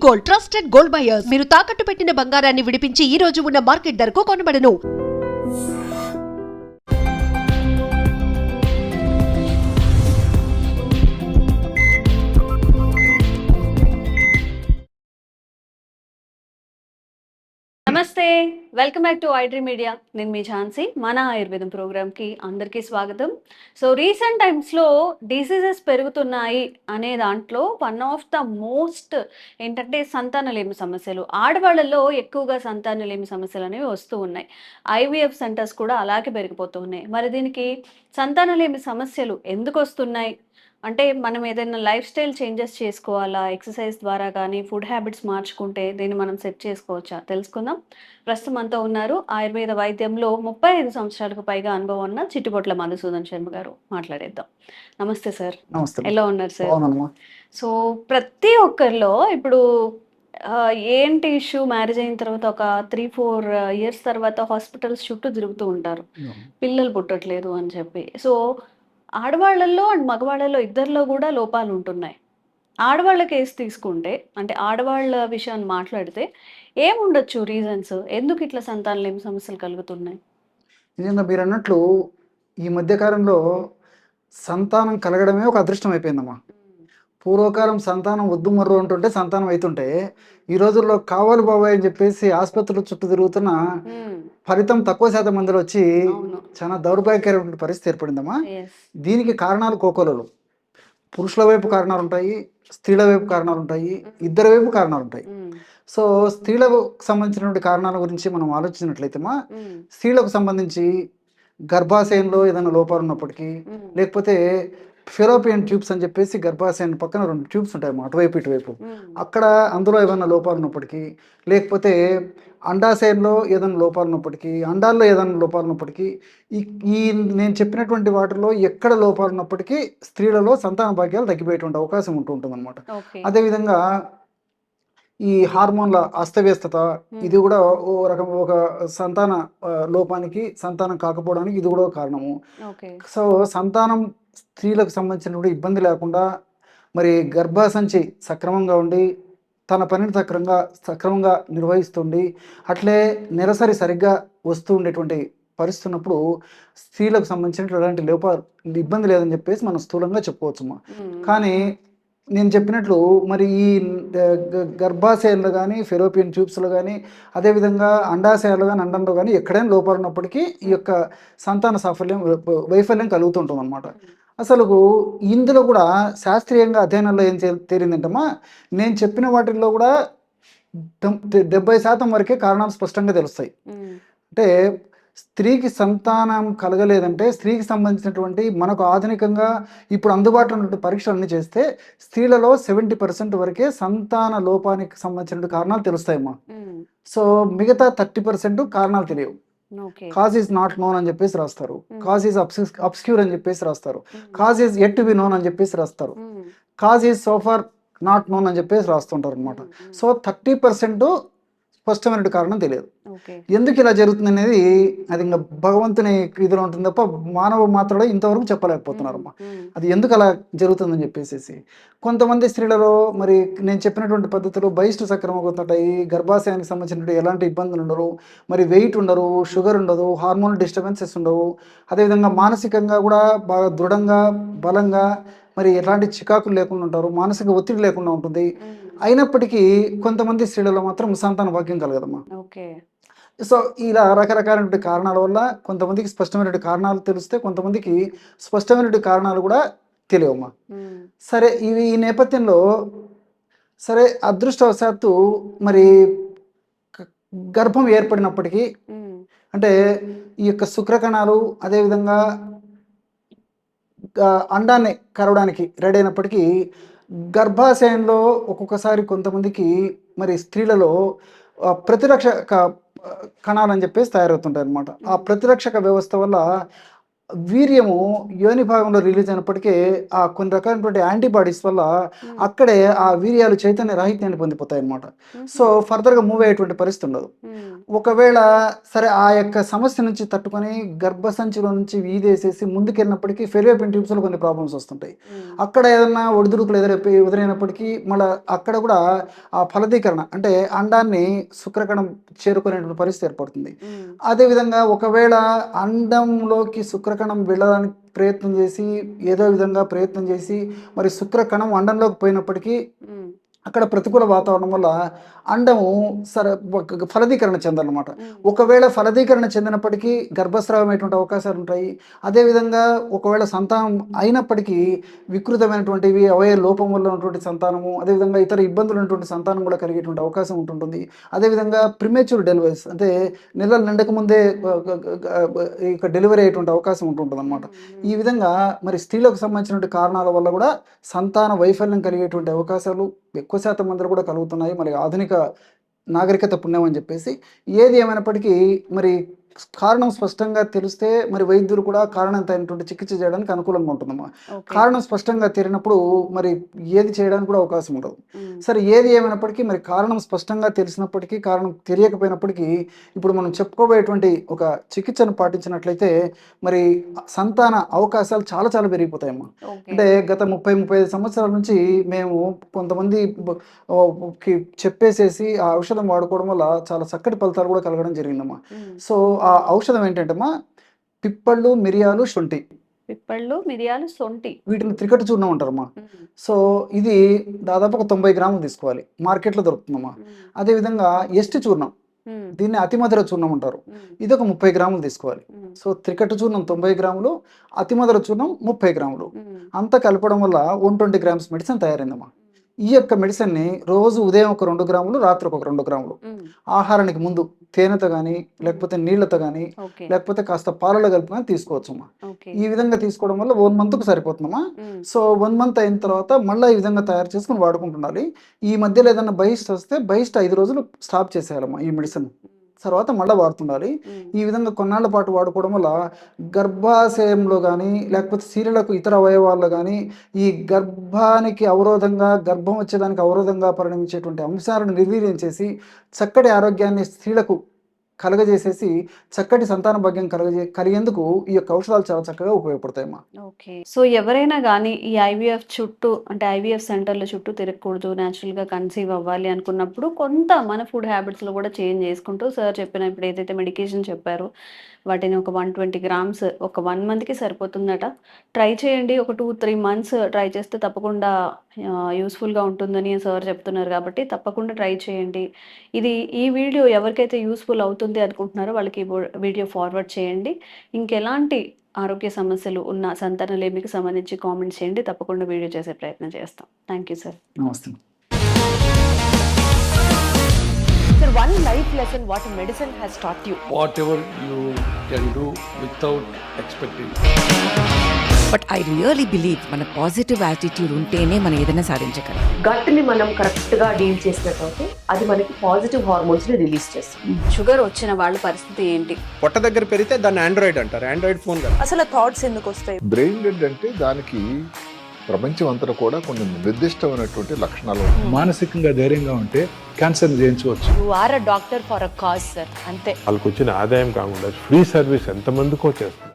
Gold, trusted gold buyers. మీరు తాకట్టు పెట్టిన బంగారాన్ని విడిపించి ఈ రోజు ఉన్న మార్కెట్ ధరకు కొనబడను. నమస్తే, welcome back to iDream media. నేను మీ ఝాన్సీ. మన ఆయుర్వేదం ప్రోగ్రామ్కి అందరికీ స్వాగతం. సో రీసెంట్ టైమ్స్లో డిసీజెస్ పెరుగుతున్నాయి అనే దాంట్లో వన్ ఆఫ్ ద మోస్ట్ ఏంటంటే సంతానలేమి సమస్యలు. ఆడవాళ్ళలో ఎక్కువగా సంతానలేమి సమస్యలు అనేవి వస్తూ ఉన్నాయి. ఐవీఎఫ్ సెంటర్స్ కూడా అలాగే పెరిగిపోతూ ఉన్నాయి. మరి దీనికి సంతానలేమి సమస్యలు ఎందుకు వస్తున్నాయి అంటే మనం ఏదైనా లైఫ్ స్టైల్ చేంజెస్ చేసుకోవాలా, ఎక్సర్సైజ్ ద్వారా కానీ ఫుడ్ హ్యాబిట్స్ మార్చుకుంటే దీన్ని మనం సెట్ చేసుకోవచ్చా తెలుసుకుందాం. ప్రస్తుతం మనతో ఉన్నారు ఆయుర్వేద వైద్యంలో 35 సంవత్సరాలకు పైగా అనుభవం ఉన్న చిట్టుబొట్ల మధుసూదన్ శర్మ గారు. మాట్లాడేద్దాం. నమస్తే సార్. నమస్తే. ఎలా ఉన్నారు సార్? బాగున్నానమ్మా. సో ప్రతి ఒక్కరిలో ఇప్పుడు ఏంటి ఇష్యూ, మ్యారేజ్ అయిన తర్వాత ఒక 3-4 ఇయర్స్ తర్వాత హాస్పిటల్స్ చుట్టూ తిరుగుతూ ఉంటారు, పిల్లలు పుట్టట్లేదు అని చెప్పి. సో ఆడవాళ్ళల్లో అండ్ మగవాళ్ళలో ఇద్దరిలో కూడా లోపాలు ఉంటున్నాయి. ఆడవాళ్ళ కేసు తీసుకుంటే అంటే ఆడవాళ్ళ విషయాన్ని మాట్లాడితే ఏముండొచ్చు రీజన్స్, ఎందుకు ఇట్లా సంతానలేమి సమస్యలు కలుగుతున్నాయి? నిజంగా మీరు అన్నట్లు ఈ మధ్యకాలంలో సంతానం కలగడమే ఒక అదృష్టం అయిపోయిందమ్మా. పూర్వకాలం సంతానం వద్దు మర్రు అంటుంటే సంతానం అవుతుంటే ఈ రోజుల్లో కావాలి బాబాయ్ అని చెప్పేసి ఆసుపత్రుల చుట్టూ తిరుగుతున్న ఫలితం తక్కువ శాతం మందిలో వచ్చి చాలా దౌర్భాగ్యకరమైన పరిస్థితి ఏర్పడిందమ్మా. దీనికి కారణాలు కోకోలలు. పురుషుల వైపు కారణాలు ఉంటాయి, స్త్రీల వైపు కారణాలు ఉంటాయి, ఇద్దరి వైపు కారణాలు ఉంటాయి. సో స్త్రీలకు సంబంధించినటువంటి కారణాల గురించి మనం ఆలోచించినట్లయితే స్త్రీలకు సంబంధించి గర్భాశయంలో ఏదైనా లోపాలు ఉన్నప్పటికీ, లేకపోతే ఫెలోపియన్ ట్యూబ్స్ అని చెప్పేసి గర్భాశయం పక్కన 2 ట్యూబ్స్ ఉంటాయమ్మా, అటువైపు ఇటువైపు. అక్కడ అందులో ఏమైనా లోపాలు ఉన్నప్పటికీ, లేకపోతే అండాశయంలో ఏదైనా లోపాలు ఉన్నప్పటికీ, అండాల్లో ఏదైనా లోపాలు ఉన్నప్పటికీ, ఈ నేను చెప్పినటువంటి వాటిలో ఎక్కడ లోపాలు ఉన్నప్పటికీ స్త్రీలలో సంతాన భాగ్యాలు తగ్గిపోయేటువంటి అవకాశం ఉంటుంది అనమాట. అదేవిధంగా ఈ హార్మోన్ల అస్తవ్యస్తత, ఇది కూడా ఓ రకం ఒక సంతాన లోపానికి, సంతానం కాకపోవడానికి ఇది కూడా కారణము. సో సంతానం స్త్రీలకు సంబంధించినటువంటి ఇబ్బంది లేకుండా మరి గర్భసంచి సక్రమంగా ఉండి తన పనిని సక్రమంగా నిర్వహిస్తుండి అట్లే నెలసరి సరిగ్గా వస్తూ ఉండేటువంటి పరిస్థితి ఉన్నప్పుడు స్త్రీలకు సంబంధించినటువంటి ఎలాంటి ఇబ్బంది లేదని చెప్పేసి మనం స్థూలంగా చెప్పుకోవచ్చమ్మా. కానీ నేను చెప్పినట్లు మరి ఈ గర్భాశయాల్లో కానీ, ఫెలోపియన్ ట్యూబ్స్లో కానీ, అదేవిధంగా అండాశయాల్లో కానీ, అండంలో కానీ ఎక్కడైనా లోపాలు ఉన్నప్పటికీ ఈ యొక్క సంతాన వైఫల్యం కలుగుతుంటుంది అనమాట. అసలు ఇందులో కూడా శాస్త్రీయంగా అధ్యయనంలో ఏం తేలిందంటమ్మా, నేను చెప్పిన వాటిల్లో కూడా 70% వరకే కారణాలు స్పష్టంగా తెలుస్తాయి. అంటే స్త్రీకి సంతానం కలగలేదంటే స్త్రీకి సంబంధించినటువంటి మనకు ఆధునికంగా ఇప్పుడు అందుబాటులో ఉన్నటువంటి పరీక్షలు అన్ని చేస్తే స్త్రీలలో 70% వరకే సంతాన లోపానికి సంబంధించిన కారణాలు తెలుస్తాయమ్మా. సో మిగతా 30% కారణాలు తెలియవు. కాజ్ ఈజ్ నాట్ నోన్ అని చెప్పేసి రాస్తారు, కాజ్ ఈజ్ అబ్స్క్యూర్ అని చెప్పేసి రాస్తారు, cause is yet to be known అని చెప్పేసి రాస్తారు, cause is so far not known అని చెప్పేసి రాస్తుంటారు అనమాట. సో 30% స్పష్టమైన కారణం తెలియదు. ఎందుకు ఇలా జరుగుతుంది అనేది అది ఇంకా భగవంతుని ఇదిలో ఉంటుంది తప్ప మానవ మాత్రమే ఇంతవరకు చెప్పలేకపోతున్నారమ్మా. అది ఎందుకు అలా జరుగుతుందని చెప్పేసి కొంతమంది స్త్రీలలో మరి నేను చెప్పినటువంటి పద్ధతులు బహిష్టు సక్రమంగా ఉంటాయి, గర్భాశయానికి సంబంధించినటువంటి ఎలాంటి ఇబ్బందులు ఉండరు, మరి వెయిట్ ఉండరు, షుగర్ ఉండదు, హార్మోన్ డిస్టర్బెన్సెస్ ఉండవు, అదేవిధంగా మానసికంగా కూడా బాగా దృఢంగా బలంగా మరి ఎలాంటి చికాకులు లేకుండా ఉంటారు, మానసిక ఒత్తిడి లేకుండా ఉంటుంది. అయినప్పటికీ కొంతమంది స్త్రీలలో మాత్రం సంతాన భాగ్యం కలగదమ్మా. సో ఇలా రకరకాలైన కారణాల వల్ల కొంతమందికి స్పష్టమైనటువంటి కారణాలు తెలిస్తే, కొంతమందికి స్పష్టమైనటువంటి కారణాలు కూడా తెలియవమ్మా. సరే ఈ నేపథ్యంలో సరే అదృష్టవశాత్తు మరి గర్భం ఏర్పడినప్పటికీ అంటే ఈ యొక్క శుక్రకణాలు అదేవిధంగా అండాన్ని కరవడానికి రెడీ అయినప్పటికీ గర్భాశయంలో ఒక్కొక్కసారి కొంతమందికి మరి స్త్రీలలో ప్రతిరక్షక కణాలు అని చెప్పేసి తయారవుతుంటాయి అనమాట. ఆ ప్రతిరక్షక వ్యవస్థ వల్ల వీర్యము యోని భాగంలో రిలీజ్ అయినప్పటికీ ఆ కొన్ని రకాలైనటువంటి యాంటీబాడీస్ వల్ల అక్కడే ఆ వీర్యాలు చైతన్య రాహిత్యాన్ని పొందిపోతాయి అన్నమాట. సో ఫర్దర్గా మూవ్ అయ్యేటువంటి పరిస్థితి ఉండదు. ఒకవేళ సరే ఆ యొక్క సమస్య నుంచి తట్టుకొని గర్భసంచిలో నుంచి వీదేసేసి ముందుకెళ్ళినప్పటికీ ఫెలోపియన్ ట్యూబ్స్లో కొన్ని ప్రాబ్లమ్స్ వస్తుంటాయి. అక్కడ ఏదన్నా ఒడిదుడుకులు ఎదురైనప్పటికీ మళ్ళీ అక్కడ కూడా ఆ ఫలదీకరణ అంటే అండాన్ని శుక్రకణం చేరుకునేటువంటి పరిస్థితి ఏర్పడుతుంది. అదేవిధంగా ఒకవేళ అండంలోకి శుక్రకణం వెళ్ళడానికి ప్రయత్నం చేసి ఏదో విధంగా ప్రయత్నం చేసి మరి శుక్రకణం అండంలోకి పోయినప్పటికీ అక్కడ ప్రతికూల వాతావరణం వల్ల అండము ఫలదీకరణ చెందాలన్నమాట. ఒకవేళ ఫలదీకరణ చెందినప్పటికీ గర్భస్రావం అయ్యేటువంటి అవకాశాలు ఉంటాయి. అదేవిధంగా ఒకవేళ సంతానం అయినప్పటికీ వికృతమైనటువంటివి అవయవ లోపం వల్ల ఉన్నటువంటి సంతానము, అదేవిధంగా ఇతర ఇబ్బందులు ఉన్నటువంటి సంతానం కూడా కలిగేటువంటి అవకాశం ఉంటుంటుంది. అదేవిధంగా ప్రిమేచ్యూర్ డెలివరీస్ అంటే నెలలు నిండక ముందే ఇక డెలివరీ అయ్యేటువంటి అవకాశం ఉంటుంటుంది అనమాట. ఈ విధంగా మరి స్త్రీలకు సంబంధించినటువంటి కారణాల వల్ల కూడా సంతాన వైఫల్యం కలిగేటువంటి అవకాశాలు ఎక్కువ శాతం మందిలో కూడా కలుగుతున్నాయి. మరి ఆధునిక నాగరికత పుణ్యం అని చెప్పేసి ఏది ఏమైనప్పటికీ మరి కారణం స్పష్టంగా తెలిస్తే మరి వైద్యులు కూడా కారణంతైనటువంటి చికిత్స చేయడానికి అనుకూలంగా ఉంటుందమ్మా. కారణం స్పష్టంగా తెలియనప్పుడు మరి ఏది చేయడానికి కూడా అవకాశం ఉండదు. సరే ఏది ఏమైనప్పటికీ మరి కారణం స్పష్టంగా తెలిసినప్పటికీ కారణం తెలియకపోయినప్పటికీ ఇప్పుడు మనం చెప్పుకోబోయేటువంటి ఒక చికిత్సను పాటించినట్లయితే మరి సంతాన అవకాశాలు చాలా చాలా పెరిగిపోతాయమ్మా. అంటే గత 30-35 సంవత్సరాల నుంచి మేము కొంతమంది చెప్పేసేసి ఆ ఔషధం వాడుకోవడం వల్ల చాలా చక్కటి ఫలితాలు కూడా కలగడం జరిగిందమ్మా. సో ఆ ఔషధం ఏంటంటేమ్మా పిప్పళ్ళు, మిరియాలు, శొంఠి. పిప్పళ్ళు, మిరియాలు, శొంఠి వీటిని త్రికట్టు చూర్ణం అంటారమ్మా. సో ఇది దాదాపు ఒక 90 గ్రాములు తీసుకోవాలి, మార్కెట్లో దొరుకుతుందమ్మా. అదేవిధంగా ఎస్టి చూర్ణం, దీన్ని అతిమధుర చూర్ణం అంటారు, ఇది ఒక 30 గ్రాములు తీసుకోవాలి. సో త్రికట్టు చూర్ణం 90 గ్రాములు, అతిమధుర చూర్ణం 30 గ్రాములు అంతా కలపడం వల్ల 120 గ్రామ్స్ మెడిసిన్ తయారైందమ్మా. ఈ యొక్క మెడిసిన్ని రోజు ఉదయం ఒక 2 గ్రాములు, రాత్రి ఒక 2 గ్రాములు ఆహారానికి ముందు తేనెతో కానీ లేకపోతే నీళ్లతో కానీ లేకపోతే కాస్త పాలలో కలుపుకొని తీసుకోవచ్చమ్మా. ఈ విధంగా తీసుకోవడం వల్ల 1 మంత్కు సరిపోతుందమ్మా. సో 1 మంత్ అయిన తర్వాత మళ్ళీ ఈ విధంగా తయారు చేసుకుని వాడుకుంటుండాలి. ఈ మధ్యలో ఏదైనా బహిష్ట వస్తే బహిష్ట 5 రోజులు స్టాప్ చేసేయాలమ్మా ఈ మెడిసిన్, తర్వాత మళ్ళీ వాడుతుండాలి. ఈ విధంగా కొన్నాళ్ళ పాటు వాడుకోవడం వల్ల గర్భాశయంలో కానీ లేకపోతే స్త్రీలకు ఇతర అవయవాల్లో కానీ ఈ గర్భానికి అవరోధంగా గర్భం వచ్చేదానికి అవరోధంగా పరిణమించేటువంటి అంశాలను నిర్వీర్యం చేసి చక్కటి ఆరోగ్యాన్ని స్త్రీలకు కలగజేసేసి చక్కటి సంతాన భాగ్యం కలిగేందుకు ఈ యొక్క ఔషధాలు చాలా చక్కగా ఉపయోగపడతాయమ్మా. ఓకే. సో ఎవరైనా కానీ ఈ ఐవీఎఫ్ చుట్టూ అంటే ఐవీఎఫ్ సెంటర్ల చుట్టూ తిరగకూడదు, న్యాచురల్గా కన్సీవ్ అవ్వాలి అనుకున్నప్పుడు కొంత మన ఫుడ్ హ్యాబిట్స్లో కూడా చేంజ్ చేసుకుంటూ సార్ చెప్పిన ఇప్పుడు ఏదైతే మెడికేషన్ చెప్పారో వాటిని ఒక 120 గ్రామ్స్ ఒక 1 మంత్కి సరిపోతుందట. ట్రై చేయండి, ఒక 2-3 మంత్స్ ట్రై చేస్తే తప్పకుండా యూస్ఫుల్గా ఉంటుందని సార్ చెప్తున్నారు కాబట్టి తప్పకుండా ట్రై చేయండి. ఈ వీడియో ఎవరికైతే యూస్ఫుల్ అవుతుంది అనుకుంటున్నారో వాళ్ళకి వీడియో ఫార్వర్డ్ చేయండి. ఇంకెలాంటి ఆరోగ్య సమస్యలు ఉన్న సంతానలేమికి సంబంధించి కామెంట్స్ చేయండి, తప్పకుండా వీడియో చేసే ప్రయత్నం చేస్తాం. Thank you sir. నమస్తే. Sir, one life lesson what medicine has taught you. Whatever you can do without expecting. But I really believe మన పాజిటివ్ యాటిట్యూడ్ ఉంటేనే మనం ఏదైనా సాధించగలం. గట్ని మనం కరెక్ట్గా డీల్ చేసినట్లయితే అది మనకి పాజిటివ్ హార్మోన్స్ని రిలీజ్ చేస్తుంది. షుగర్ వచ్చిన వాళ్ళ పరిస్థితి ఏంటి? పొట్ట దగ్గర పెరిగితే దాన్ని ఆండ్రాయిడ్ అంటారు, ఆండ్రాయిడ్ ఫోన్ కదా. అసలు థాట్స్ ఎందుకు వస్తాయి? బ్రెయిన్ డెడ్ అంటే దానికి ప్రపంచం అంతా కూడా కొన్ని నిర్దిష్టమైనటువంటి లక్షణాలు. మానసికంగా ధైర్యంగా ఉంటే క్యాన్సర్ జయించవచ్చు. You are a doctor for a cause sir, అంతే. వాళ్ళకి వచ్చిన ఆదాయం కాకుండా ఫ్రీ సర్వీస్ ఎంతమందికో చేస్తారు.